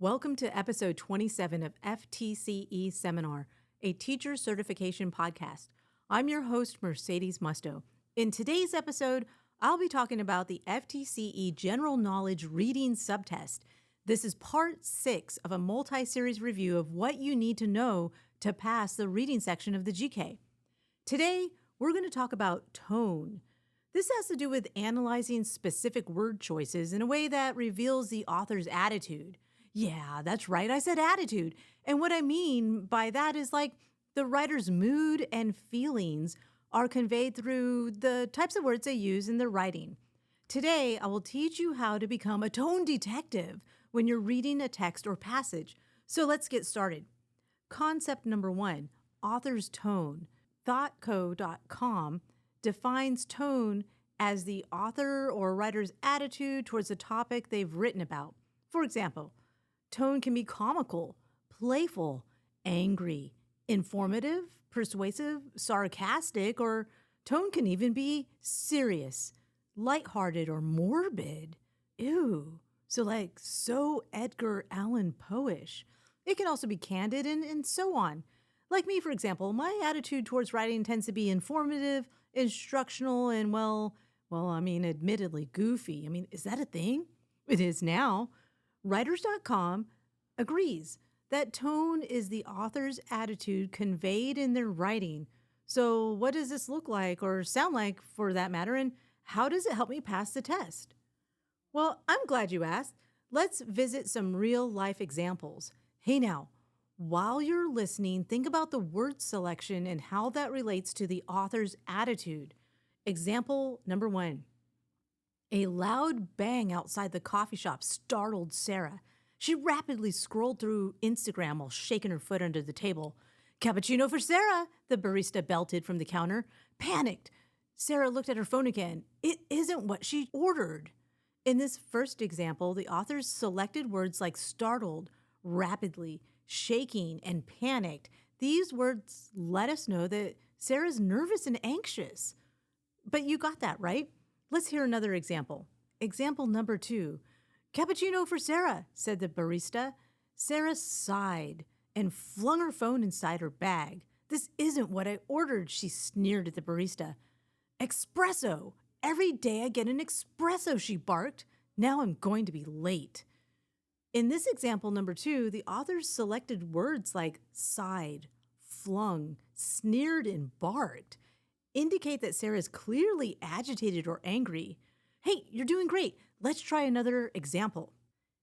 Welcome to episode 27 of FTCE Seminar, a teacher certification podcast. I'm your host, Mercedes Musto. In today's episode, I'll be talking about the FTCE General Knowledge Reading Subtest. This is part 6 of a multi-series review of what you need to know to pass the reading section of the GK. Today, we're going to talk about tone. This has to do with analyzing specific word choices in a way that reveals the author's attitude. Yeah, that's right, I said attitude. And what I mean by that is like the writer's mood and feelings are conveyed through the types of words they use in their writing. Today, I will teach you how to become a tone detective when you're reading a text or passage. So let's get started. Concept number 1, author's tone. ThoughtCo.com defines tone as the author or writer's attitude towards the topic they've written about. For example, tone can be comical, playful, angry, informative, persuasive, sarcastic, or tone can even be serious, lighthearted, or morbid. Ew. So Edgar Allan Poe-ish. It can also be candid and so on. Like me, for example, my attitude towards writing tends to be informative, instructional, and admittedly goofy. Is that a thing? It is now. Writers.com agrees that tone is the author's attitude conveyed in their writing. So what does this look like or sound like for that matter, and how does it help me pass the test? Well, I'm glad you asked. Let's visit some real-life examples. Hey now, while you're listening, think about the word selection and how that relates to the author's attitude. Example number 1. A loud bang outside the coffee shop startled Sarah. She rapidly scrolled through Instagram while shaking her foot under the table. "Cappuccino for Sarah," the barista belted from the counter. Panicked, Sarah looked at her phone again. It isn't what she ordered. In this first example, the authors selected words like startled, rapidly, shaking, and panicked. These words let us know that Sarah's nervous and anxious. But you got that, right? Let's hear another example. Example number 2. "Cappuccino for Sarah," said the barista. Sarah sighed and flung her phone inside her bag. "This isn't what I ordered," she sneered at the barista. "Espresso. Every day I get an espresso," she barked. "Now I'm going to be late." In this example number 2, the authors selected words like sighed, flung, sneered, and barked. Indicate that Sarah is clearly agitated or angry. Hey, you're doing great. Let's try another example.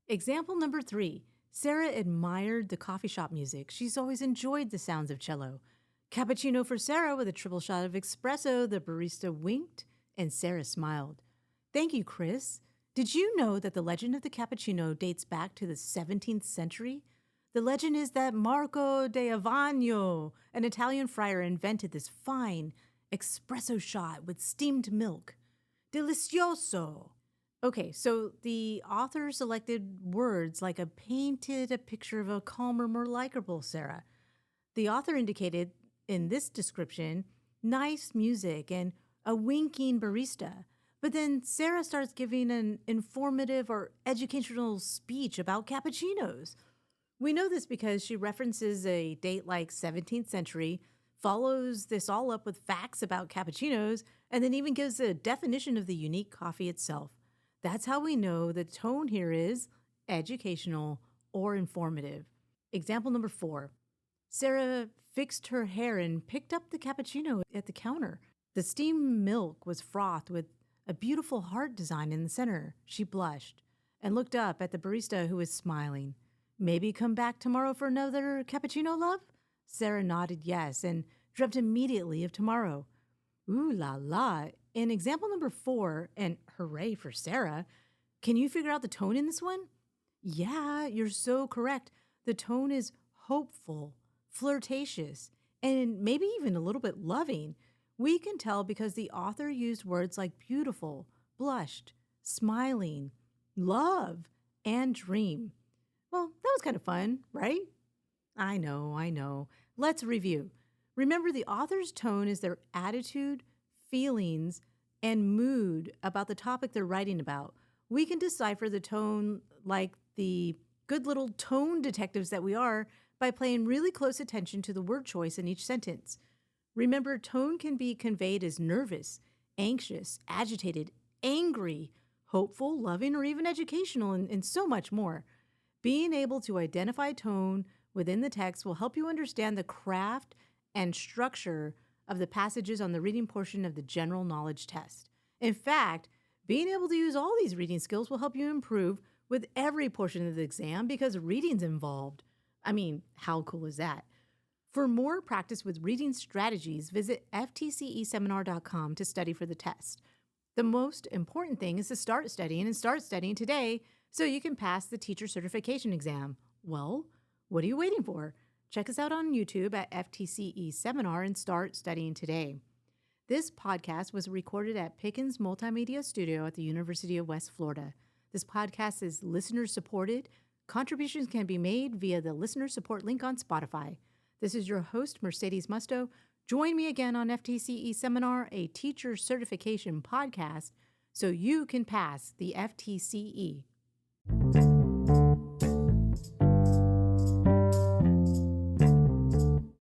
Example number 3. Sarah admired the coffee shop music. She's always enjoyed the sounds of cello. "Cappuccino for Sarah with a triple shot of espresso," the barista winked, and Sarah smiled. "Thank you, Chris. Did you know that the legend of the cappuccino dates back to the 17th century? The legend is that Marco de Avagno, an Italian friar, invented this fine espresso shot with steamed milk. Delicioso." Okay, so the author selected words like painted a picture of a calmer, more likable Sarah. The author indicated in this description nice music and a winking barista. But then Sarah starts giving an informative or educational speech about cappuccinos. We know this because she references a date like 17th century, follows this all up with facts about cappuccinos, and then even gives a definition of the unique coffee itself. That's how we know the tone here is educational or informative. Example number 4. Sarah fixed her hair and picked up the cappuccino at the counter. The steamed milk was frothed with a beautiful heart design in the center. She blushed and looked up at the barista, who was smiling. "Maybe come back tomorrow for another cappuccino, love?" Sarah nodded yes and dreamt immediately of tomorrow. Ooh la la. In example number 4, and hooray for Sarah, can you figure out the tone in this one? Yeah, you're so correct. The tone is hopeful, flirtatious, and maybe even a little bit loving. We can tell because the author used words like beautiful, blushed, smiling, love, and dream. Well, that was kind of fun, right? I know. Let's review. Remember, the author's tone is their attitude, feelings, and mood about the topic they're writing about. We can decipher the tone like the good little tone detectives that we are by paying really close attention to the word choice in each sentence. Remember, tone can be conveyed as nervous, anxious, agitated, angry, hopeful, loving, or even educational, and so much more. Being able to identify tone within the text will help you understand the craft and structure of the passages on the reading portion of the General Knowledge test. In fact, being able to use all these reading skills will help you improve with every portion of the exam because reading's involved. I mean, how cool is that? For more practice with reading strategies, visit FTCEseminar.com to study for the test. The most important thing is to start studying today so you can pass the teacher certification exam. Well, what are you waiting for? Check us out on YouTube at FTCE Seminar and start studying today. This podcast was recorded at Pickens Multimedia Studio at the University of West Florida. This podcast is listener supported. Contributions can be made via the listener support link on Spotify. This is your host, Mercedes Musto. Join me again on FTCE Seminar, a teacher certification podcast, so you can pass the FTCE